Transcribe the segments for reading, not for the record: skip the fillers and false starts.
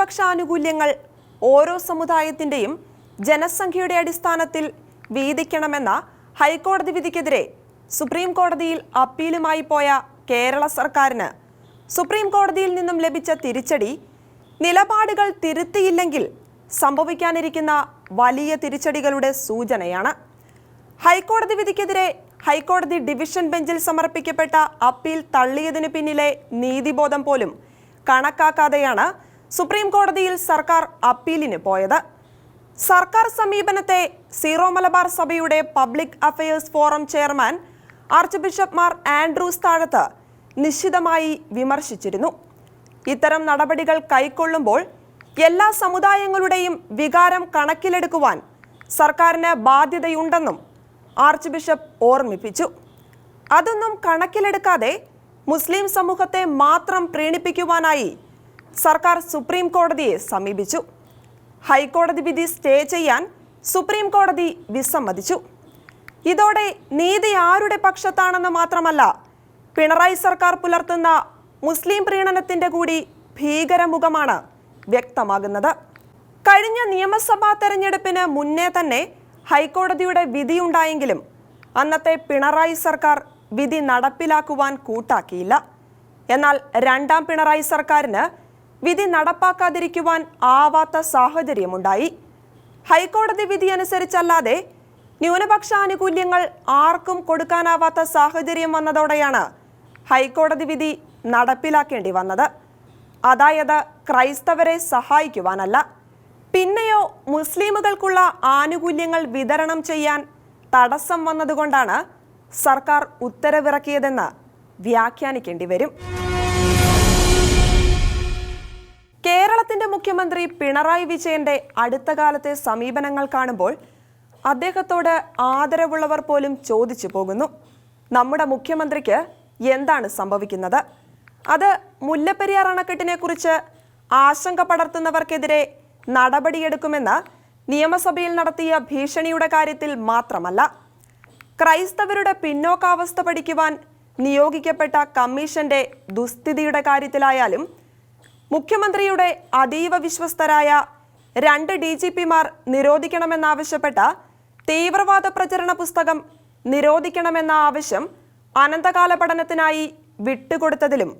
ന്യൂനപക്ഷ ആനുകൂല്യങ്ങൾ ഓരോ സമുദായത്തിന്റെയും ജനസംഖ്യയുടെ അടിസ്ഥാനത്തിൽ വീതിക്കണമെന്ന ഹൈക്കോടതി വിധിക്കെതിരെ സുപ്രീം കോടതിയിൽ അപ്പീലുമായി പോയ കേരള സർക്കാരിന് സുപ്രീം കോടതിയിൽ നിന്നും ലഭിച്ച തിരിച്ചടി നിലപാടുകൾ തിരുത്തിയില്ലെങ്കിൽ സംഭവിക്കാനിരിക്കുന്ന വലിയ തിരിച്ചടികളുടെ സൂചനയാണ്. ഹൈക്കോടതി വിധിക്കെതിരെ ഹൈക്കോടതി ഡിവിഷൻ ബെഞ്ചിൽ സമർപ്പിക്കപ്പെട്ട അപ്പീൽ തള്ളിയതിനു പിന്നിലെ നീതിബോധം പോലും കണക്കാക്കാതെയാണ് സുപ്രീം കോടതിയിൽ സർക്കാർ അപ്പീലിന് പോയത്. സർക്കാർ സമീപനത്തെ സീറോ മലബാർ സഭയുടെ public affairs forum chairman archbishop Mar Andrews Thazhath നിശിതമായി വിമർശിച്ചിരുന്നു. ഇത്തരം നടപടികൾ കൈക്കൊള്ളുമ്പോൾ എല്ലാ സമുദായങ്ങളുടെയും വികാരം കണക്കിലെടുക്കുവാൻ സർക്കാരിന് ബാധ്യതയുണ്ടെന്നും ആർച്ച് ബിഷപ്പ് ഓർമ്മിപ്പിച്ചു. അതൊന്നും കണക്കിലെടുക്കാതെ മുസ്ലിം സമൂഹത്തെ മാത്രം പ്രീണിപ്പിക്കുവാനായി സർക്കാർ സുപ്രീം കോടതിയെ സമീപിച്ചു. ഹൈക്കോടതി വിധി സ്റ്റേ ചെയ്യാൻ സുപ്രീം കോടതി വിസമ്മതിച്ചു. ഇതോടെ നീതി ആരുടെ പക്ഷത്താണെന്ന് മാത്രമല്ല, പിണറായി സർക്കാർ പുലർത്തുന്ന മുസ്ലിം പ്രീണനത്തിന്റെ കൂടി ഭീകരമുഖമാണ് വ്യക്തമാകുന്നത്. കഴിഞ്ഞ നിയമസഭാ തെരഞ്ഞെടുപ്പിന് മുന്നേ തന്നെ ഹൈക്കോടതിയുടെ വിധിയുണ്ടായെങ്കിലും അന്നത്തെ പിണറായി സർക്കാർ വിധി നടപ്പിലാക്കുവാൻ കൂട്ടാക്കിയില്ല. എന്നാൽ രണ്ടാം പിണറായി സർക്കാരിന് വിധി നടപ്പാക്കാതിരിക്കുവാൻ ആവാത്ത സാഹചര്യമുണ്ടായി. ഹൈക്കോടതി വിധി അനുസരിച്ചല്ലാതെ ന്യൂനപക്ഷ ആനുകൂല്യങ്ങൾ ആർക്കും കൊടുക്കാനാവാത്ത സാഹചര്യം വന്നതോടെയാണ് ഹൈക്കോടതി വിധി നടപ്പിലാക്കേണ്ടി വന്നത്. അതായത് ക്രൈസ്തവരെ സഹായിക്കുവാനല്ല, പിന്നെയോ മുസ്ലിമുകൾക്കുള്ള ആനുകൂല്യങ്ങൾ വിതരണം ചെയ്യാൻ തടസ്സം വന്നതുകൊണ്ടാണ് സർക്കാർ ഉത്തരവിറക്കിയതെന്ന് വ്യാഖ്യാനിക്കേണ്ടി വരും. കേരളത്തിന്റെ മുഖ്യമന്ത്രി പിണറായി വിജയന്റെ അടുത്ത കാലത്തെ സമീപനങ്ങൾ കാണുമ്പോൾ അദ്ദേഹത്തോട് ആദരവുള്ളവർ പോലും ചോദിച്ചു പോകുന്നു, നമ്മുടെ മുഖ്യമന്ത്രിക്ക് എന്താണ് സംഭവിക്കുന്നത്? അത് മുല്ലപ്പെരിയാർ അണക്കെട്ടിനെ കുറിച്ച് ആശങ്ക പടർത്തുന്നവർക്കെതിരെ നടപടിയെടുക്കുമെന്ന് നിയമസഭയിൽ നടത്തിയ ഭീഷണിയുടെ കാര്യത്തിൽ മാത്രമല്ല, ക്രൈസ്തവരുടെ പിന്നോക്കാവസ്ഥ പഠിക്കുവാൻ നിയോഗിക്കപ്പെട്ട കമ്മീഷന്റെ ദുസ്ഥിതിയുടെ കാര്യത്തിലായാലും മുഖ്യമന്ത്രിയുടെ അതീവ വിശ്വസ്തരായ 2 DGPമാർ നിരോധിക്കണമെന്നാവശ്യപ്പെട്ട തീവ്രവാദ പ്രചരണ പുസ്തകം നിരോധിക്കണമെന്ന ആവശ്യം അനന്തകാല പഠനത്തിനായി വിട്ടുകൊടുത്തതിലും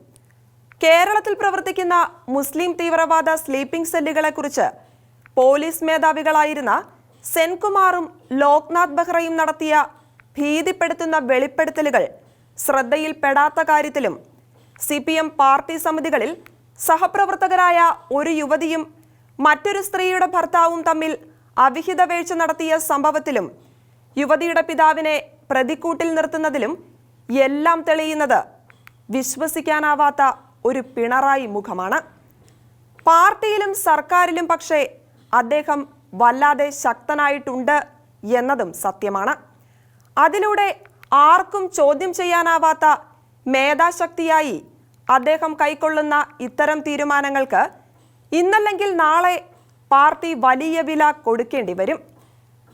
കേരളത്തിൽ പ്രവർത്തിക്കുന്ന മുസ്ലിം തീവ്രവാദ സ്ലീപ്പിംഗ് സെല്ലുകളെക്കുറിച്ച് പോലീസ് മേധാവികളായിരുന്ന സെൻകുമാറും ലോക്നാഥ് ബെഹ്റയും നടത്തിയ ഭീതിപ്പെടുത്തുന്ന വെളിപ്പെടുത്തലുകൾ ശ്രദ്ധയിൽപ്പെടാത്ത കാര്യത്തിലും CPM പാർട്ടി സമിതികളിൽ സഹപ്രവർത്തകരായ ഒരു യുവതിയും മറ്റൊരു സ്ത്രീയുടെ ഭർത്താവും തമ്മിൽ അവിഹിത വീഴ്ച നടത്തിയ സംഭവത്തിലും യുവതിയുടെ പിതാവിനെ പ്രതിക്കൂട്ടിൽ നിർത്തുന്നതിലും എല്ലാം തെളിയുന്നത് വിശ്വസിക്കാനാവാത്ത ഒരു പിണറായി മുഖമാണ്. പാർട്ടിയിലും സർക്കാരിലും പക്ഷേ അദ്ദേഹം വല്ലാതെ ശക്തനായിട്ടുണ്ട് എന്നതും സത്യമാണ്. അതിലൂടെ ആർക്കും ചോദ്യം ചെയ്യാനാവാത്ത മേധാശക്തിയായി അദ്ദേഹം കൈക്കൊള്ളുന്ന ഇത്തരം തീരുമാനങ്ങൾക്ക് ഇന്നല്ലെങ്കിൽ നാളെ പാർട്ടി വലിയ വില കൊടുക്കേണ്ടി വരും.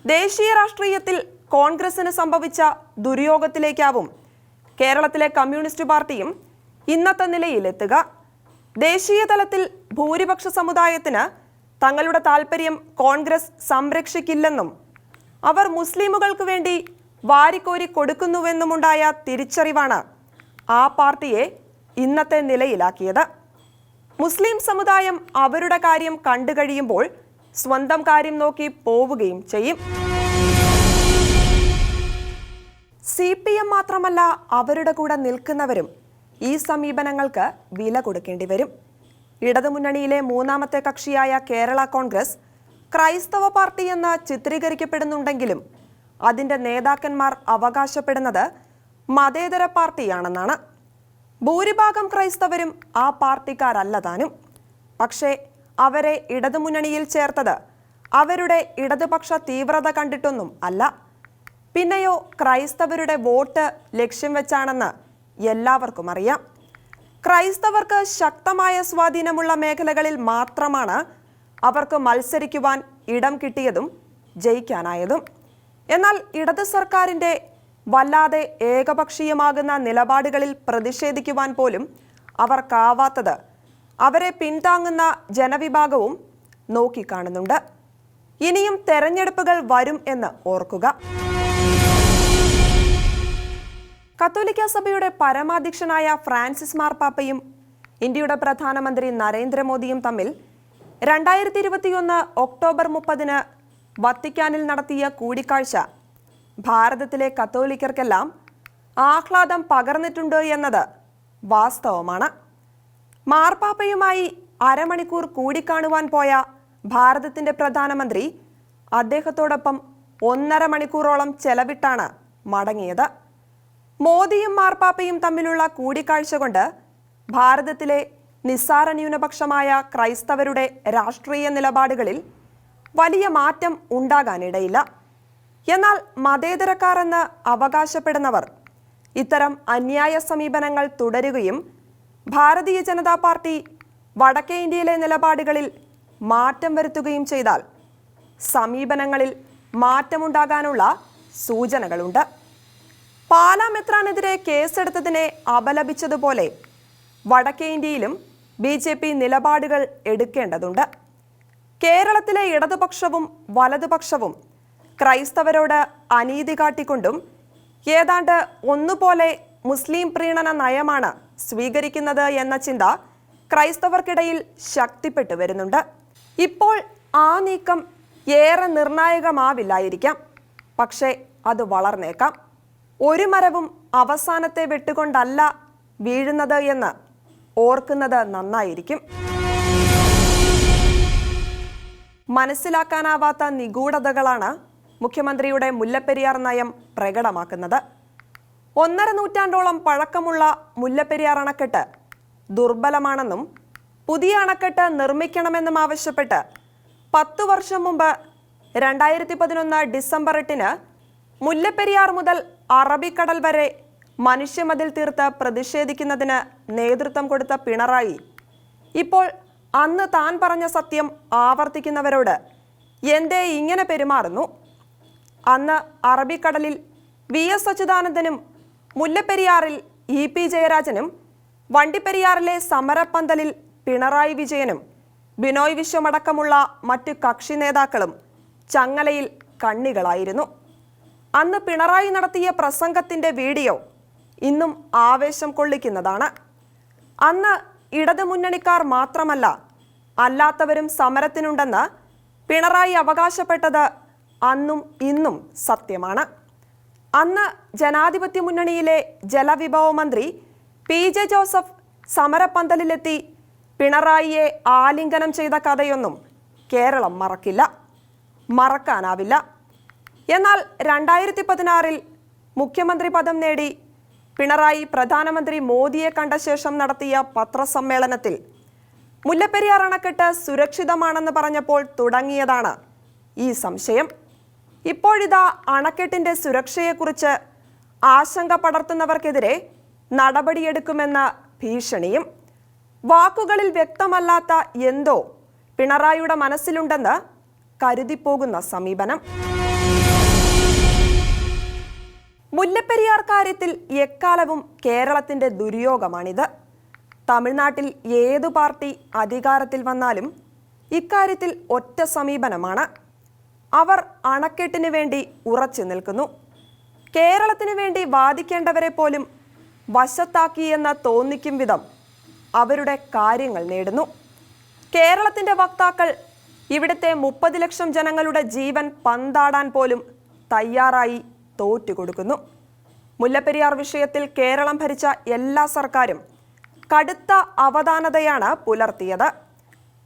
ദേശീയ രാഷ്ട്രീയത്തിൽ കോൺഗ്രസിന് സംഭവിച്ച ദുര്യോഗത്തിലേക്കാവും കേരളത്തിലെ കമ്മ്യൂണിസ്റ്റ് പാർട്ടിയും ഇന്നത്തെ നിലയിലെത്തുക. ദേശീയ തലത്തിൽ ഭൂരിപക്ഷ സമുദായത്തിന് തങ്ങളുടെ താൽപ്പര്യം കോൺഗ്രസ് സംരക്ഷിക്കില്ലെന്നും അവർ മുസ്ലിമുകൾക്ക് വേണ്ടി വാരിക്കോരി കൊടുക്കുന്നുവെന്നുമുണ്ടായ തിരിച്ചറിവാണ് ആ പാർട്ടിയെ ഇന്നത്തെ നിലയിലാക്കിയത്. മുസ്ലിം സമുദായം അവരുടെ കാര്യം കണ്ടു കഴിയുമ്പോൾ സ്വന്തം കാര്യം നോക്കി പോവുകയും ചെയ്യും. CPM മാത്രമല്ല, അവരുടെ കൂടെ നിൽക്കുന്നവരും ഈ സമീപനങ്ങൾക്ക് വില കൊടുക്കേണ്ടി വരും. ഇടതുമുന്നണിയിലെ മൂന്നാമത്തെ കക്ഷിയായ കേരള കോൺഗ്രസ് ക്രൈസ്തവ പാർട്ടി എന്ന് ചിത്രീകരിക്കപ്പെടുന്നുണ്ടെങ്കിലും അതിൻ്റെ നേതാക്കന്മാർ അവകാശപ്പെടുന്നത് മതേതര പാർട്ടിയാണെന്നാണ്. ഭൂരിഭാഗം ക്രൈസ്തവരും ആ പാർട്ടിക്കാരല്ല താനും. പക്ഷേ അവരെ ഇടതുമുന്നണിയിൽ ചേർത്തത് അവരുടെ ഇടതുപക്ഷ തീവ്രത കണ്ടിട്ടൊന്നും അല്ല, പിന്നെയോ ക്രൈസ്തവരുടെ വോട്ട് ലക്ഷ്യം വെച്ചാണെന്ന് എല്ലാവർക്കും അറിയാം. ക്രൈസ്തവർക്ക് ശക്തമായ സ്വാധീനമുള്ള മേഖലകളിൽ മാത്രമാണ് അവർക്ക് മത്സരിക്കുവാൻ ഇടം കിട്ടിയതും ജയിക്കാനായതും. എന്നാൽ ഇടത് സർക്കാരിൻ്റെ വല്ലാതെ ഏകപക്ഷീയമാകുന്ന നിലപാടുകളിൽ പ്രതിഷേധിക്കുവാൻ പോലും അവർക്കാവാത്തത് അവരെ പിന്താങ്ങുന്ന ജനവിഭാഗവും നോക്കിക്കാണുന്നുണ്ട്. ഇനിയും തെരഞ്ഞെടുപ്പുകൾ വരും എന്ന് ഓർക്കുക. കത്തോലിക്ക സഭയുടെ പരമാധ്യക്ഷനായ ഫ്രാൻസിസ് മാർപ്പാപ്പയും ഇന്ത്യയുടെ പ്രധാനമന്ത്രി നരേന്ദ്രമോദിയും തമ്മിൽ 2021 ഒക്ടോബർ 30 വത്തിക്കാനിൽ നടത്തിയ കൂടിക്കാഴ്ച ഭാരതത്തിലെ കത്തോലിക്കർക്കെല്ലാം ആഹ്ലാദം പകർന്നിട്ടുണ്ട് എന്നത് വാസ്തവമാണ്. മാർപ്പാപ്പയുമായി അരമണിക്കൂർ കൂടിക്കാണുവാൻ പോയ ഭാരതത്തിന്റെ പ്രധാനമന്ത്രി അദ്ദേഹത്തോടൊപ്പം 1.5 മണിക്കൂറോളം ചെലവിട്ടാണ് മടങ്ങിയത്. മോദിയും മാർപ്പാപ്പയും തമ്മിലുള്ള കൂടിക്കാഴ്ച കൊണ്ട് ഭാരതത്തിലെ നിസ്സാര ന്യൂനപക്ഷമായ ക്രൈസ്തവരുടെ രാഷ്ട്രീയ നിലപാടുകളിൽ വലിയ മാറ്റം ഉണ്ടാകാനിടയില്ല. എന്നാൽ മതേതരക്കാർ എന്ന് അവകാശപ്പെടുന്നവർ ഇത്തരം അന്യായ സമീപനങ്ങൾ തുടരുകയും ഭാരതീയ ജനതാ പാർട്ടി വടക്കേ ഇന്ത്യയിലെ നിലപാടുകളിൽ മാറ്റം വരുത്തുകയും ചെയ്താൽ സമീപനങ്ങളിൽ മാറ്റമുണ്ടാകാനുള്ള സൂചനകളുണ്ട്. പാലാ മെത്രാനെതിരെ കേസെടുത്തതിനെ അപലപിച്ചതുപോലെ വടക്കേ ഇന്ത്യയിലും BJP നിലപാടുകൾ എടുക്കേണ്ടതുണ്ട്. കേരളത്തിലെ ഇടതുപക്ഷവും വലതുപക്ഷവും ക്രൈസ്തവരോട് അനീതി കാട്ടിക്കൊണ്ടും ഏതാണ്ട് ഒന്നുപോലെ മുസ്ലിം പ്രീണന നയമാണ് സ്വീകരിക്കുന്നത് എന്ന ചിന്ത ക്രൈസ്തവർക്കിടയിൽ ശക്തിപ്പെട്ടു വരുന്നുണ്ട്. ഇപ്പോൾ ആ നീക്കം ഏറെ നിർണായകമാവില്ലായിരിക്കാം, പക്ഷേ അത് വളർന്നേക്കാം. ഒരു മരവും അവസാനത്തെ വെട്ടുകൊണ്ടല്ല വീഴുന്നത് എന്ന് ഓർക്കുന്നത് നന്നായിരിക്കും. മനസ്സിലാക്കാനാവാത്ത നിഗൂഢതകളാണ് മുഖ്യമന്ത്രിയുടെ മുല്ലപ്പെരിയാർ നയം പ്രകടമാക്കുന്നത്. 1.5 നൂറ്റാണ്ടോളം പഴക്കമുള്ള മുല്ലപ്പെരിയാർ അണക്കെട്ട് ദുർബലമാണെന്നും പുതിയ അണക്കെട്ട് നിർമ്മിക്കണമെന്നും ആവശ്യപ്പെട്ട് 10 വർഷം മുമ്പ് 2011 ഡിസംബർ 8 മുല്ലപ്പെരിയാർ മുതൽ അറബിക്കടൽ വരെ മനുഷ്യമതിൽ തീർത്ത് പ്രതിഷേധിക്കുന്നതിന് നേതൃത്വം കൊടുത്ത പിണറായി ഇപ്പോൾ അന്ന് താൻ പറഞ്ഞ സത്യം ആവർത്തിക്കുന്നവരോട് എന്തേ ഇങ്ങനെ പെരുമാറുന്നു? അന്ന് അറബിക്കടലിൽ VS അച്യുതാനന്ദനും മുല്ലപ്പെരിയാറിൽ EP ജയരാജനും വണ്ടിപ്പെരിയാറിലെ സമരപ്പന്തലിൽ പിണറായി വിജയനും ബിനോയ് വിശ്വമടക്കമുള്ള മറ്റ് കക്ഷി നേതാക്കളും ചങ്ങലയിൽ കണ്ണികളായിരുന്നു. അന്ന് പിണറായി നടത്തിയ പ്രസംഗത്തിന്റെ വീഡിയോ ഇന്നും ആവേശം കൊള്ളിക്കുന്നതാണ്. അന്ന് ഇടതുമുന്നണിക്കാർ മാത്രമല്ല അല്ലാത്തവരും സമരത്തിനുണ്ടെന്ന് പിണറായി അവകാശപ്പെട്ടത് അന്നും ഇന്നും സത്യമാണ്. അന്ന് ജനാധിപത്യ മുന്നണിയിലെ ജലവിഭവ മന്ത്രി PJ ജോസഫ് സമരപ്പന്തലിലെത്തി പിണറായിയെ ആലിംഗനം ചെയ്ത കഥയൊന്നും കേരളം മറക്കില്ല, മറക്കാനാവില്ല. എന്നാൽ 2016 മുഖ്യമന്ത്രി പദം നേടി പിണറായി പ്രധാനമന്ത്രി മോദിയെ കണ്ട ശേഷം നടത്തിയ പത്രസമ്മേളനത്തിൽ മുല്ലപ്പെരിയാർ അണക്കെട്ട് സുരക്ഷിതമാണെന്ന് പറഞ്ഞപ്പോൾ തുടങ്ങിയതാണ് ഈ സംശയം. ഇപ്പോഴിതാ അണക്കെട്ടിന്റെ സുരക്ഷയെക്കുറിച്ച് ആശങ്ക പടർത്തുന്നവർക്കെതിരെ നടപടിയെടുക്കുമെന്ന ഭീഷണിയും. വാക്കുകളിൽ വ്യക്തമല്ലാത്ത എന്തോ പിണറായിയുടെ മനസ്സിലുണ്ടെന്ന് കരുതിപ്പോകുന്ന സമീപനം. മുല്ലപ്പെരിയാർ കാര്യത്തിൽ എക്കാലവും കേരളത്തിന്റെ ദുര്യോഗമാണിത്. തമിഴ്നാട്ടിൽ ഏതു പാർട്ടി അധികാരത്തിൽ വന്നാലും ഇക്കാര്യത്തിൽ ഒറ്റ സമീപനമാണ്. അവർ അണക്കെട്ടിന് വേണ്ടി ഉറച്ചു നിൽക്കുന്നു. കേരളത്തിന് വേണ്ടി വാദിക്കേണ്ടവരെ പോലും വശത്താക്കിയെന്ന് തോന്നിക്കും വിധം അവരുടെ കാര്യങ്ങൾ നേടുന്നു. കേരളത്തിന്റെ വക്താക്കൾ ഇവിടുത്തെ 30 ലക്ഷം ജനങ്ങളുടെ ജീവൻ പന്താടാൻ പോലും തയ്യാറായി തോറ്റുകൊടുക്കുന്നു. മുല്ലപ്പെരിയാർ വിഷയത്തിൽ കേരളം ഭരിച്ച എല്ലാ സർക്കാരും കടുത്ത അവധാനതയാണ് പുലർത്തിയത്.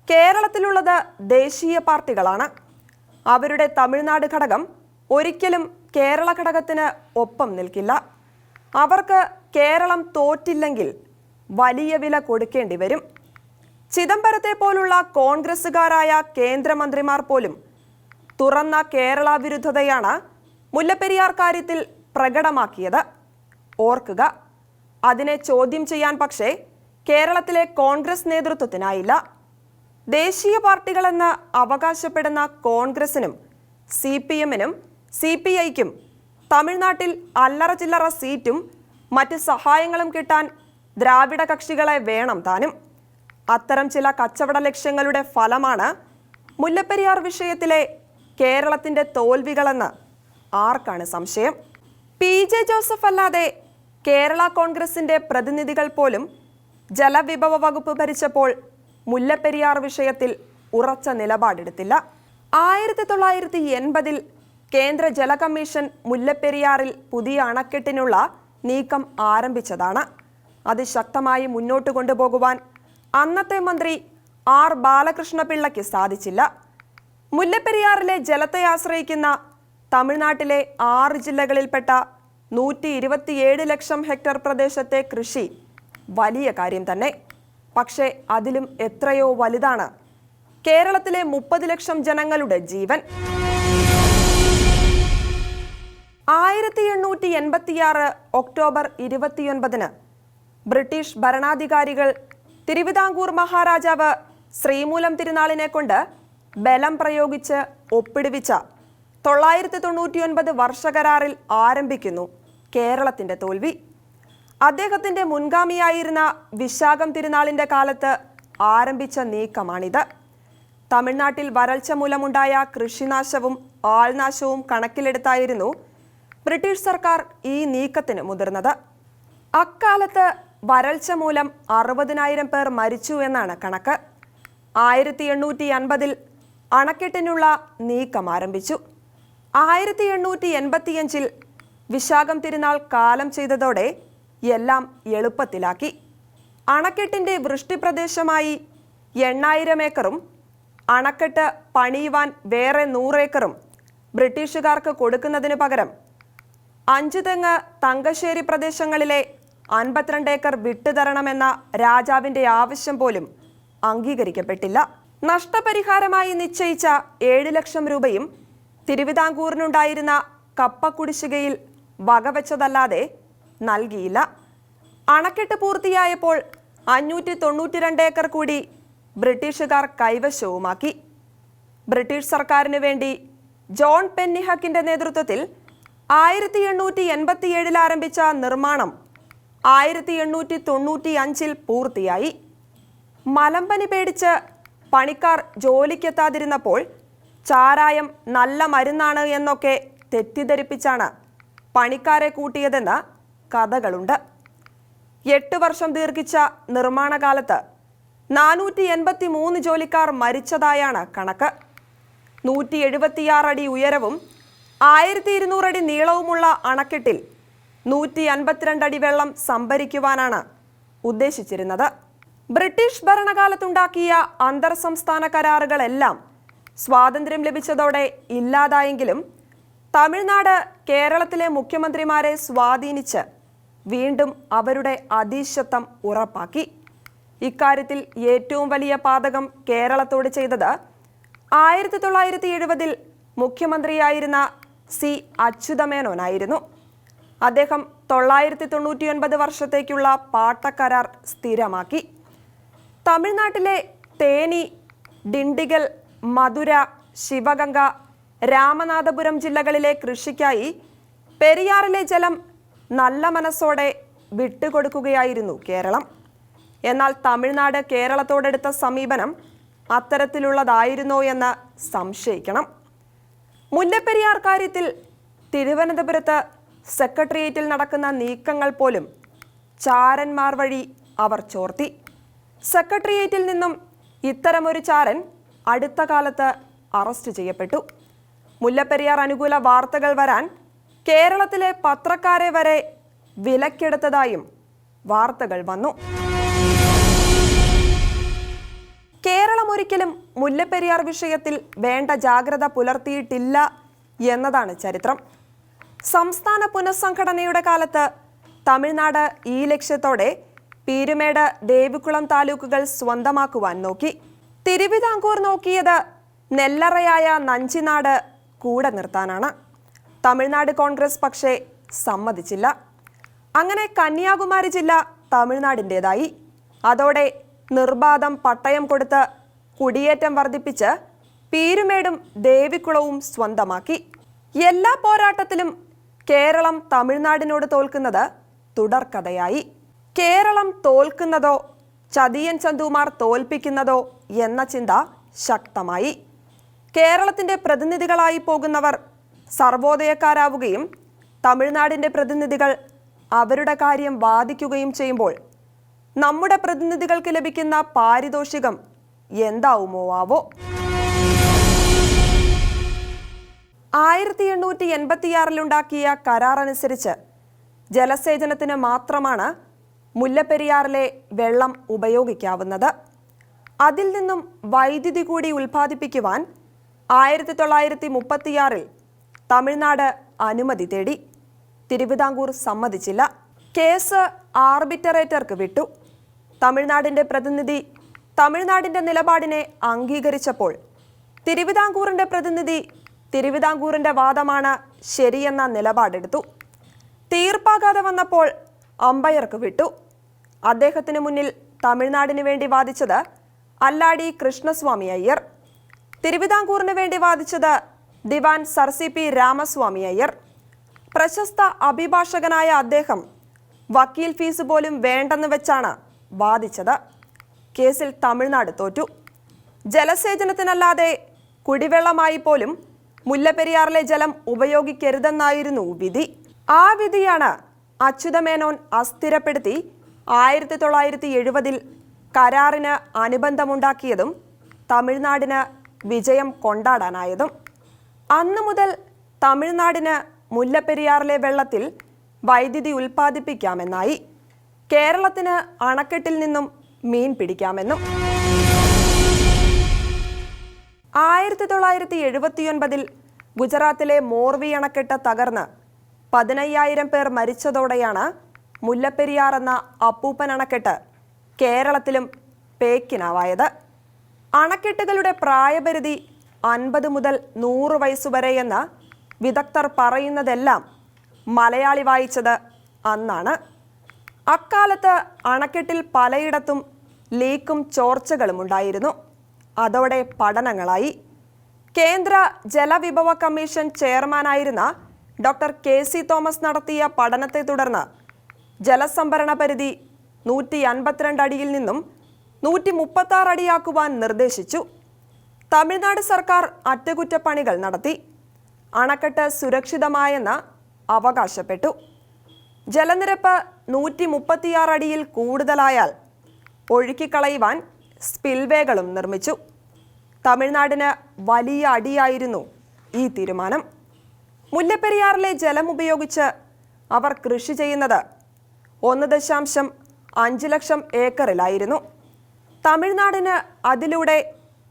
കേരളത്തിലുള്ളത് ദേശീയ പാർട്ടികളാണ്. അവരുടെ തമിഴ്നാട് ഘടകം ഒരിക്കലും കേരള ഘടകത്തിന് ഒപ്പം നിൽക്കില്ല. അവർക്ക് കേരളം തോറ്റില്ലെങ്കിൽ വലിയ വില കൊടുക്കേണ്ടി വരും. ചിദംബരത്തെ പോലുള്ള കോൺഗ്രസുകാരായ കേന്ദ്രമന്ത്രിമാർ പോലും തുറന്ന കേരള വിരുദ്ധതയാണ് മുല്ലപ്പെരിയാർ കാര്യത്തിൽ പ്രകടമാക്കിയത്. ഓർക്കുക, അതിനെ ചോദ്യം ചെയ്യാൻ പക്ഷേ കേരളത്തിലെ കോൺഗ്രസ് നേതൃത്വത്തിനായില്ല. ദേശീയ പാർട്ടികളെന്ന് അവകാശപ്പെടുന്ന കോൺഗ്രസിനും CPM-നും CPI-ക്കും തമിഴ്നാട്ടിൽ അല്ലറ ചില്ലറ സീറ്റും മറ്റ് സഹായങ്ങളും കിട്ടാൻ ദ്രാവിഡ കക്ഷികളെ വേണം താനും. അത്തരം ചില കച്ചവട ലക്ഷ്യങ്ങളുടെ ഫലമാണ് മുല്ലപ്പെരിയാർ വിഷയത്തിലെ കേരളത്തിന്റെ തോൽവികളെന്ന് ആർക്കാണ് സംശയം? PJ ജോസഫ് അല്ലാതെ കേരള കോൺഗ്രസിന്റെ പ്രതിനിധികൾ പോലും ജലവിഭവ വകുപ്പ് ഭരിച്ചപ്പോൾ മുല്ലപ്പെരിയാർ വിഷയത്തിൽ ഉറച്ച നിലപാടെടുത്തില്ല. 1980-ൽ കേന്ദ്ര ജല കമ്മീഷൻ മുല്ലപ്പെരിയാറിൽ പുതിയ അണക്കെട്ടിനുള്ള നീക്കം ആരംഭിച്ചതാണ്. അത് ശക്തമായി മുന്നോട്ട് കൊണ്ടുപോകുവാൻ അന്നത്തെ മന്ത്രി R ബാലകൃഷ്ണപിള്ളയ്ക്ക് സാധിച്ചില്ല. മുല്ലപ്പെരിയാറിലെ ജലത്തെ ആശ്രയിക്കുന്ന തമിഴ്നാട്ടിലെ 6 ജില്ലകളിൽപ്പെട്ട 127 ലക്ഷം ഹെക്ടർ പ്രദേശത്തെ കൃഷി വലിയ കാര്യം തന്നെ. പക്ഷേ അതിലും എത്രയോ വലുതാണ് കേരളത്തിലെ 30 ലക്ഷം ജനങ്ങളുടെ ജീവൻ. 1886 ഒക്ടോബർ 29-ന് ബ്രിട്ടീഷ് ഭരണാധികാരികൾ തിരുവിതാംകൂർ മഹാരാജാവ് ശ്രീമൂലം തിരുനാളിനെ കൊണ്ട് ബലം പ്രയോഗിച്ച് ഒപ്പിടുവിച്ച 999 വർഷകരാറിൽ ആരംഭിക്കുന്നു കേരളത്തിന്റെ തോൽവി. അദ്ദേഹത്തിന്റെ മുൻഗാമിയായിരുന്ന വിശാഖം തിരുനാളിന്റെ കാലത്ത് ആരംഭിച്ച നീക്കമാണിത്. തമിഴ്നാട്ടിൽ വരൾച്ച മൂലമുണ്ടായ കൃഷിനാശവും ആൾനാശവും കണക്കിലെടുത്തായിരുന്നു ബ്രിട്ടീഷ് സർക്കാർ ഈ നീക്കത്തിന് മുതിർന്നത്. അക്കാലത്ത് വരൾച്ച മൂലം 60,000 പേർ മരിച്ചു എന്നാണ് കണക്ക്. 1850-ൽ അണക്കെട്ടിനുള്ള നീക്കം ആരംഭിച്ചു. 1885-ൽ വിശാഖം തിരുനാൾ കാലം ചെയ്തതോടെ എല്ലാം എളുപ്പത്തിലാക്കി. അണക്കെട്ടിന്റെ വൃഷ്ടിപ്രദേശമായി 8,000 ഏക്കറും അണക്കെട്ട് പണിയുവാൻ വേറെ 100 ഏക്കറും ബ്രിട്ടീഷുകാർക്ക് കൊടുക്കുന്നതിന് പകരം 5 തെങ്ങ് തങ്കശ്ശേരി പ്രദേശങ്ങളിലെ 52 ഏക്കർ വിട്ടുതരണമെന്ന രാജാവിന്റെ ആവശ്യം പോലും അംഗീകരിക്കപ്പെട്ടില്ല. നഷ്ടപരിഹാരമായി നിശ്ചയിച്ച 7 ലക്ഷം രൂപയും തിരുവിതാംകൂറിനുണ്ടായിരുന്ന കപ്പ കുടിശ്ശികയിൽ വകവെച്ചതല്ലാതെ നൽകിയില്ല. അണക്കെട്ട് പൂർത്തിയായപ്പോൾ 592 ഏക്കർ കൂടി ബ്രിട്ടീഷുകാർ കൈവശവുമാക്കി. ബ്രിട്ടീഷ് സർക്കാരിന് വേണ്ടി ജോൺ പെന്നിഹക്കിന്റെ നേതൃത്വത്തിൽ 1887-ൽ ആരംഭിച്ച നിർമ്മാണം 1895-ൽ പൂർത്തിയായി. മലമ്പനി പേടിച്ച് പണിക്കാർ ജോലിക്കെത്താതിരുന്നപ്പോൾ ചാരായം നല്ല മരുന്നാണ് എന്നൊക്കെ തെറ്റിദ്ധരിപ്പിച്ചാണ് പണിക്കാരെ കൂട്ടിയതെന്ന് കഥകളുണ്ട്. 8 വർഷം ദീർഘിച്ച നിർമ്മാണ കാലത്ത് 483 ജോലിക്കാർ മരിച്ചതായാണ് കണക്ക്. 176 അടി ഉയരവും 1200 അടി നീളവുമുള്ള അണക്കെട്ടിൽ 152 അടി വെള്ളം സംഭരിക്കുവാനാണ് ഉദ്ദേശിച്ചിരുന്നത്. ബ്രിട്ടീഷ് ഭരണകാലത്തുണ്ടാക്കിയ അന്തർ സംസ്ഥാന കരാറുകളെല്ലാം സ്വാതന്ത്ര്യം ലഭിച്ചതോടെ ഇല്ലാതായെങ്കിലും തമിഴ്നാട് കേരളത്തിലെ മുഖ്യമന്ത്രിമാരെ സ്വാധീനിച്ച് വീണ്ടും അവരുടെ അധീശത്വം ഉറപ്പാക്കി. ഇക്കാര്യത്തിൽ ഏറ്റവും വലിയ പാതകം കേരളത്തോട് ചെയ്തത് 1970-ൽ മുഖ്യമന്ത്രിയായിരുന്ന C. അച്യുതമേനോനായിരുന്നു. അദ്ദേഹം 999 വർഷത്തേക്കുള്ള പാട്ടക്കരാർ സ്ഥിരമാക്കി. തമിഴ്നാട്ടിലെ തേനി, ഡിണ്ടിഗൽ, മധുര, ശിവഗംഗ, രാമനാഥപുരം ജില്ലകളിലെ കൃഷിക്കായി പെരിയാറിലെ ജലം നല്ല മനസ്സോടെ വിട്ടുകൊടുക്കുകയായിരുന്നു കേരളം. എന്നാൽ തമിഴ്നാട് കേരളത്തോടെടുത്ത സമീപനം അത്തരത്തിലുള്ളതായിരുന്നോ എന്ന് സംശയിക്കണം. മുല്ലപ്പെരിയാർ കാര്യത്തിൽ തിരുവനന്തപുരത്ത് സെക്രട്ടേറിയറ്റിൽ നടക്കുന്ന നീക്കങ്ങൾ പോലും ചാരന്മാർ വഴി അവർ ചോർത്തി. സെക്രട്ടേറിയറ്റിൽ നിന്നും ഇത്തരമൊരു ചാരൻ അടുത്ത കാലത്ത് അറസ്റ്റ് ചെയ്യപ്പെട്ടു. മുല്ലപ്പെരിയാർ അനുകൂല വാർത്തകൾ വരാൻ കേരളത്തിലെ പത്രക്കാരെ വരെ വിലക്കെടുത്തതായും വാർത്തകൾ വന്നു. കേരളം ഒരിക്കലും മുല്ലപ്പെരിയാർ വിഷയത്തിൽ വേണ്ട ജാഗ്രത പുലർത്തിയിട്ടില്ല എന്നതാണ് ചരിത്രം. സംസ്ഥാന പുനഃസംഘടനയുടെ കാലത്ത് തമിഴ്നാട് ഈ ലക്ഷ്യത്തോടെ പീരുമേട്, ദേവികുളം താലൂക്കുകൾ സ്വന്തമാക്കുവാൻ നോക്കി. തിരുവിതാംകൂർ നോക്കിയത് നെല്ലറയായ നഞ്ചിനാട് കൂടെ നിർത്താനാണ്. തമിഴ്നാട് കോൺഗ്രസ് പക്ഷേ സമ്മതിച്ചില്ല. അങ്ങനെ കന്യാകുമാരി ജില്ല തമിഴ്നാടിൻ്റെതായി. അതോടെ നിർബാധം പട്ടയം കൊടുത്ത് കുടിയേറ്റം വർദ്ധിപ്പിച്ച് പീരുമേടും ദേവികുളവും സ്വന്തമാക്കി. എല്ലാ പോരാട്ടത്തിലും കേരളം തമിഴ്നാടിനോട് തോൽക്കുന്നത് തുടർക്കഥയായി. കേരളം തോൽക്കുന്നതോ ചതിയൻ ചന്തുമാർ തോൽപ്പിക്കുന്നതോ എന്ന ചിന്ത ശക്തമായി. കേരളത്തിന്റെ പ്രതിനിധികളായി പോകുന്നവർ സർവോദയക്കാരാവുകയും തമിഴ്നാടിന്റെ പ്രതിനിധികൾ അവരുടെ കാര്യം വാദിക്കുകയും ചെയ്യുമ്പോൾ നമ്മുടെ പ്രതിനിധികൾക്ക് ലഭിക്കുന്ന പാരിതോഷികം എന്താവുമോ ആവോ. 1886 കരാർ അനുസരിച്ച് ജലസേചനത്തിന് മാത്രമാണ് മുല്ലപ്പെരിയാറിലെ വെള്ളം ഉപയോഗിക്കാവുന്നത്. അതിൽ നിന്നും വൈദ്യുതി കൂടി ഉൽപ്പാദിപ്പിക്കുവാൻ 1936 തമിഴ്നാട് അനുമതി തേടി. തിരുവിതാംകൂർ സമ്മതിച്ചില്ല. കേസ് ആർബിട്രേറ്റർക്ക് വിട്ടു. തമിഴ്നാടിന്റെ പ്രതിനിധി തമിഴ്നാടിന്റെ നിലപാടിനെ അംഗീകരിച്ചപ്പോൾ തിരുവിതാംകൂറിന്റെ പ്രതിനിധി തിരുവിതാംകൂറിന്റെ വാദമാണ് ശരിയെന്ന നിലപാടെടുത്തു. തീർപ്പാകാതെ വന്നപ്പോൾ അമ്പയർക്ക് വിട്ടു. അദ്ദേഹത്തിന് മുന്നിൽ തമിഴ്നാടിന് വേണ്ടി വാദിച്ചത് അല്ലാടി കൃഷ്ണസ്വാമി അയ്യർ, തിരുവിതാംകൂറിന് വേണ്ടി വാദിച്ചത് ദിവാൻ സർ CP രാമസ്വാമി അയ്യർ. പ്രശസ്ത അഭിഭാഷകനായ അദ്ദേഹം വക്കീൽ ഫീസ് പോലും വേണ്ടെന്ന് വെച്ചാണ് വാദിച്ചത്. കേസിൽ തമിഴ്നാട് തോറ്റു. ജലസേചനത്തിനല്ലാതെ കുടിവെള്ളമായി പോലും മുല്ലപ്പെരിയാറിലെ ജലം ഉപയോഗിക്കരുതെന്നായിരുന്നു വിധി. ആ വിധിയാണ് അച്യുതമേനോൻ അസ്ഥിരപ്പെടുത്തി 1970 കരാറിന് അനുബന്ധമുണ്ടാക്കിയതും തമിഴ്നാടിന് വിജയം കൊണ്ടാടാനായതും. അന്നു മുതൽ തമിഴ്നാടിന് മുല്ലപ്പെരിയാറിലെ വെള്ളത്തിൽ വൈദ്യുതി ഉൽപ്പാദിപ്പിക്കാമെന്നായി. കേരളത്തിന് അണക്കെട്ടിൽ നിന്നും മീൻ പിടിക്കാമെന്നും. 1979 ഗുജറാത്തിലെ മോർവി അണക്കെട്ട് തകർന്ന് 15,000 പേർ മരിച്ചതോടെയാണ് മുല്ലപ്പെരിയാർ എന്ന അപ്പൂപ്പൻ അണക്കെട്ട് കേരളത്തിലും പേക്കിനാവായത്. അണക്കെട്ടുകളുടെ പ്രായപരിധി 50 മുതൽ 100 വയസ്സുവരെയെന്ന് വിദഗ്ധർ പറയുന്നതെല്ലാം മലയാളി വായിച്ചത് അന്നാണ്. അക്കാലത്ത് അണക്കെട്ടിൽ പലയിടത്തും ലീക്കും ചോർച്ചകളും ഉണ്ടായിരുന്നു. അതോടെ പഠനങ്ങളായി. കേന്ദ്ര ജലവിഭവ കമ്മീഷൻ ചെയർമാനായിരുന്ന ഡോക്ടർ KC തോമസ് നടത്തിയ പഠനത്തെ തുടർന്ന് ജലസംഭരണ പരിധി 152 അടിയിൽ നിന്നും 136 അടിയാക്കുവാൻ നിർദ്ദേശിച്ചു. തമിഴ്നാട് സർക്കാർ അറ്റകുറ്റപ്പണികൾ നടത്തി. അണക്കെട്ട് സുരക്ഷിതമായെന്ന് അവകാശപ്പെട്ടു. ജലനിരപ്പ് 136 അടിയിൽ കൂടുതലായാൽ ഒഴുക്കിക്കളയുവാൻ സ്പിൽവേകളും നിർമ്മിച്ചു. തമിഴ്നാടിന് വലിയ അടിയായിരുന്നു ഈ തീരുമാനം. മുല്ലപ്പെരിയാറിലെ ജലം ഉപയോഗിച്ച് അവർ കൃഷി ചെയ്യുന്നത് 1.5 ലക്ഷം ഏക്കറിലായിരുന്നു. തമിഴ്നാടിന് അതിലൂടെ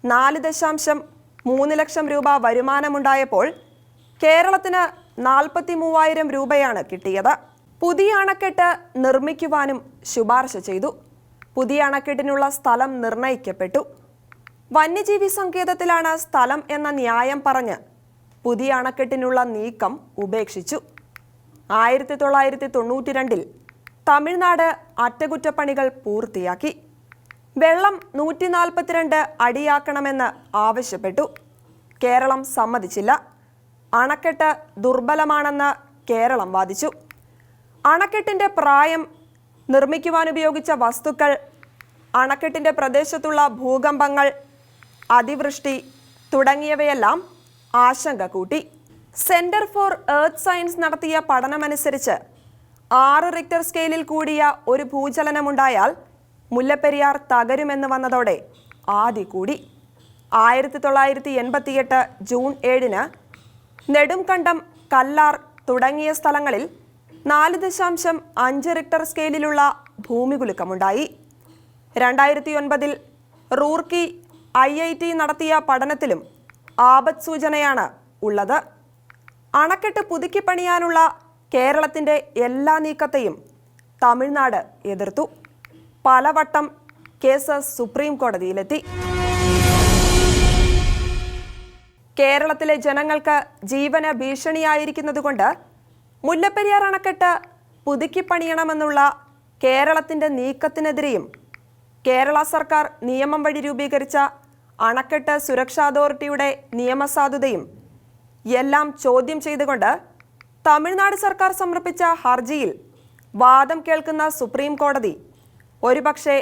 4.3 ലക്ഷം രൂപ വരുമാനമുണ്ടായപ്പോൾ കേരളത്തിന് 43,000 രൂപയാണ് കിട്ടിയത്. പുതിയ അണക്കെട്ട് നിർമ്മിക്കുവാനും ശുപാർശ ചെയ്തു. പുതിയ അണക്കെട്ടിനുള്ള സ്ഥലം നിർണയിക്കപ്പെട്ടു. വന്യജീവി സങ്കേതത്തിലാണ് സ്ഥലം എന്ന ന്യായം പറഞ്ഞ് പുതിയ അണക്കെട്ടിനുള്ള നീക്കം ഉപേക്ഷിച്ചു. 1992 തമിഴ്നാട് അറ്റകുറ്റപ്പണികൾ പൂർത്തിയാക്കി. വെള്ളം 142 അടിയാക്കണമെന്ന് ആവശ്യപ്പെട്ടു. കേരളം സമ്മതിച്ചില്ല. അണക്കെട്ട് ദുർബലമാണെന്ന് കേരളം വാദിച്ചു. അണക്കെട്ടിന്റെ പ്രായം, നിർമ്മിക്കുവാനുപയോഗിച്ച വസ്തുക്കൾ, അണക്കെട്ടിന്റെ പ്രദേശത്തുള്ള ഭൂകമ്പങ്ങൾ, അതിവൃഷ്ടി തുടങ്ങിയവയെല്ലാം ആശങ്ക കൂട്ടി. സെന്റർ ഫോർ എർത്ത് സയൻസ് നടത്തിയ പഠനമനുസരിച്ച് 6 റിക്ടർ സ്കെയിലിൽ കൂടിയ ഒരു ഭൂചലനമുണ്ടായാൽ മുല്ലപ്പെരിയാർ തകരുമെന്ന് വന്നതോടെ ആദി കൂടി. 1988 ജൂൺ 7 നെടുംകണ്ടം, കല്ലാർ തുടങ്ങിയ സ്ഥലങ്ങളിൽ 4.5 റിക്ടർ സ്കെയിലിലുള്ള ഭൂമികുലുക്കമുണ്ടായി. 2009 റൂർക്കി IIT നടത്തിയ പഠനത്തിലും ആപത്ത് സൂചനയാണ് ഉള്ളത്. അണക്കെട്ട് പുതുക്കി പണിയാനുള്ള കേരളത്തിന്റെ എല്ലാ നീക്കത്തെയും തമിഴ്നാട് എതിർത്തു. പലവട്ടം കേസ് സുപ്രീം കോടതിയിലെത്തി. കേരളത്തിലെ ജനങ്ങൾക്ക് ജീവന് ഭീഷണിയായിരിക്കുന്നതുകൊണ്ട് മുല്ലപ്പെരിയാർ അണക്കെട്ട് പുതുക്കി പണിയണമെന്നുള്ള കേരളത്തിന്റെ നീക്കത്തിനെതിരെയും കേരള സർക്കാർ നിയമം വഴി രൂപീകരിച്ച അണക്കെട്ട് സുരക്ഷാ അതോറിറ്റിയുടെ നിയമസാധുതയും എല്ലാം ചോദ്യം ചെയ്തുകൊണ്ട് തമിഴ്നാട് സർക്കാർ സമർപ്പിച്ച ഹർജിയിൽ വാദം കേൾക്കുന്ന സുപ്രീം കോടതി ഒരുപക്ഷെ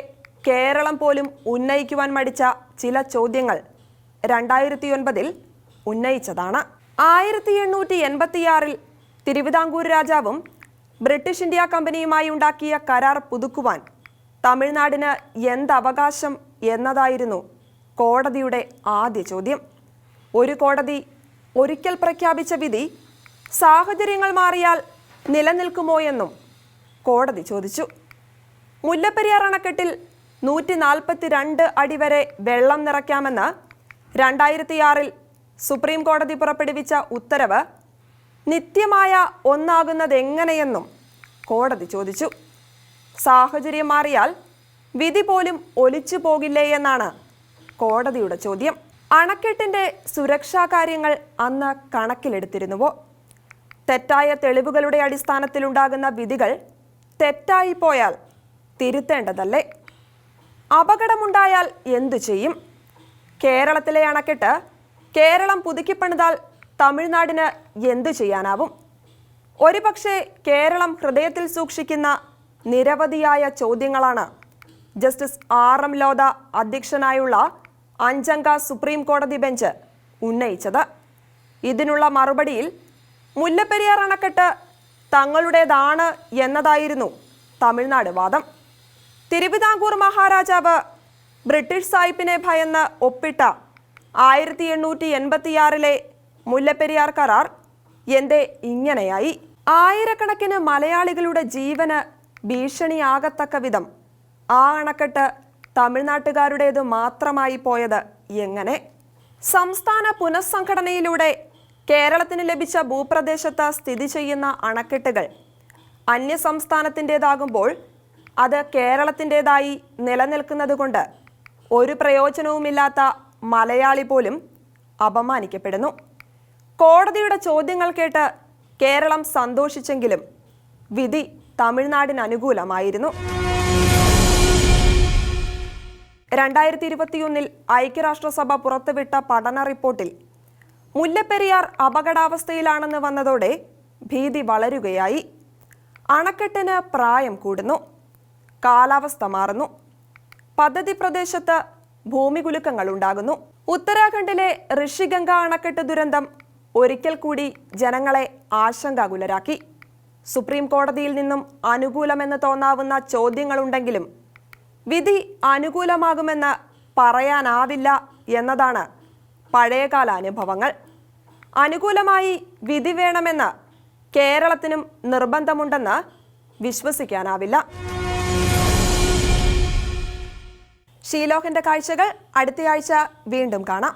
കേരളം പോലും ഉന്നയിക്കുവാൻ മടിച്ച ചില ചോദ്യങ്ങൾ 2009 ഉന്നയിച്ചതാണ്. 1886 തിരുവിതാംകൂർ രാജാവും ബ്രിട്ടീഷ് ഇന്ത്യ കമ്പനിയുമായി ഉണ്ടാക്കിയ കരാർ പുതുക്കുവാൻ തമിഴ്നാടിന് എന്തവകാശം എന്നതായിരുന്നു കോടതിയുടെ ആദ്യ ചോദ്യം. ഒരു കോടതി ഒരിക്കൽ പ്രഖ്യാപിച്ച വിധി സാഹചര്യങ്ങൾ മാറിയാൽ നിലനിൽക്കുമോ എന്നും കോടതി ചോദിച്ചു. മുല്ലപ്പെരിയാർ അണക്കെട്ടിൽ 142 അടി വരെ വെള്ളം നിറയ്ക്കാമെന്ന് 2006 സുപ്രീം കോടതി പുറപ്പെടുവിച്ച ഉത്തരവ് നിത്യമായ ഒന്നാകുന്നതെങ്ങനെയെന്നും കോടതി ചോദിച്ചു. സാഹചര്യം മാറിയാൽ വിധി പോലും ഒലിച്ചു പോകില്ലേ എന്നാണ് കോടതിയുടെ ചോദ്യം. അണക്കെട്ടിന്റെ സുരക്ഷാ കാര്യങ്ങൾ അന്ന് കണക്കിലെടുത്തിരുന്നുവോ? തെറ്റായ തെളിവുകളുടെ അടിസ്ഥാനത്തിലുണ്ടാകുന്ന വിധികൾ തെറ്റായി പോയാൽ തിരുത്തേണ്ടതല്ലേ? അപകടമുണ്ടായാൽ എന്തു ചെയ്യും? കേരളത്തിലെ അണക്കെട്ട് കേരളം പുതുക്കിപ്പണിതാൽ തമിഴ്നാടിന് എന്തു ചെയ്യാനാവും? ഒരുപക്ഷെ കേരളം ഹൃദയത്തിൽ സൂക്ഷിക്കുന്ന നിരവധിയായ ചോദ്യങ്ങളാണ് ജസ്റ്റിസ് RM ലോധ അധ്യക്ഷനായുള്ള 5-അംഗ സുപ്രീം കോടതി ബെഞ്ച് ഉന്നയിച്ചത്. ഇതിനുള്ള മറുപടിയിൽ മുല്ലപ്പെരിയാർ അണക്കെട്ട് തങ്ങളുടേതാണ് എന്നതായിരുന്നു തമിഴ്നാട് വാദം. തിരുവിതാംകൂർ മഹാരാജാവ് ബ്രിട്ടീഷ് സായിപ്പിനെ ഭയന്ന് ഒപ്പിട്ട 1886 മുല്ലപ്പെരിയാർ കരാർ എന്തേ ഇങ്ങനെയായി? ആയിരക്കണക്കിന് മലയാളികളുടെ ജീവന് ഭീഷണിയാകത്തക്ക വിധം ആ അണക്കെട്ട് തമിഴ്നാട്ടുകാരുടേത് മാത്രമായി പോയത് എങ്ങനെ? സംസ്ഥാന പുനഃസംഘടനയിലൂടെ കേരളത്തിന് ലഭിച്ച ഭൂപ്രദേശത്ത് സ്ഥിതി ചെയ്യുന്ന അണക്കെട്ടുകൾ അന്യസംസ്ഥാനത്തിൻ്റെതാകുമ്പോൾ അത് കേരളത്തിൻ്റെതായി നിലനിൽക്കുന്നത് കൊണ്ട് ഒരു പ്രയോജനവുമില്ലാത്ത മലയാളി പോലും അപമാനിക്കപ്പെടുന്നു. കോടതിയുടെ ചോദ്യങ്ങൾ കേട്ട് കേരളം സന്തോഷിച്ചെങ്കിലും വിധി തമിഴ്നാടിന് അനുകൂലമായിരുന്നു. 2021 ഐക്യരാഷ്ട്രസഭ പുറത്തുവിട്ട പഠന റിപ്പോർട്ടിൽ മുല്ലപ്പെരിയാർ അപകടാവസ്ഥയിലാണെന്ന് വന്നതോടെ ഭീതി വളരുകയായി. അണക്കെട്ടിന് പ്രായം കൂടുന്നു, കാലാവസ്ഥ മാറുന്നു, പദ്ധതി പ്രദേശത്ത് ഭൂമികുലുക്കങ്ങൾ ഉണ്ടാകുന്നു. ഉത്തരാഖണ്ഡിലെ ഋഷിഗംഗ അണക്കെട്ട് ദുരന്തം ഒരിക്കൽ കൂടി ജനങ്ങളെ ആശങ്കാകുലരാക്കി. സുപ്രീം കോടതിയിൽ നിന്നും അനുകൂലമെന്ന് തോന്നാവുന്ന ചോദ്യങ്ങളുണ്ടെങ്കിലും വിധി അനുകൂലമാകുമെന്ന് പറയാനാവില്ല എന്നതാണ് പഴയകാല അനുഭവങ്ങൾ. അനുകൂലമായി വിധി വേണമെന്ന് കേരളത്തിനും നിർബന്ധമുണ്ടെന്ന് വിശ്വസിക്കാനാവില്ല. ഷീലോഹിന്റെ കാഴ്ചകൾ അടുത്തയാഴ്ച വീണ്ടും കാണാം.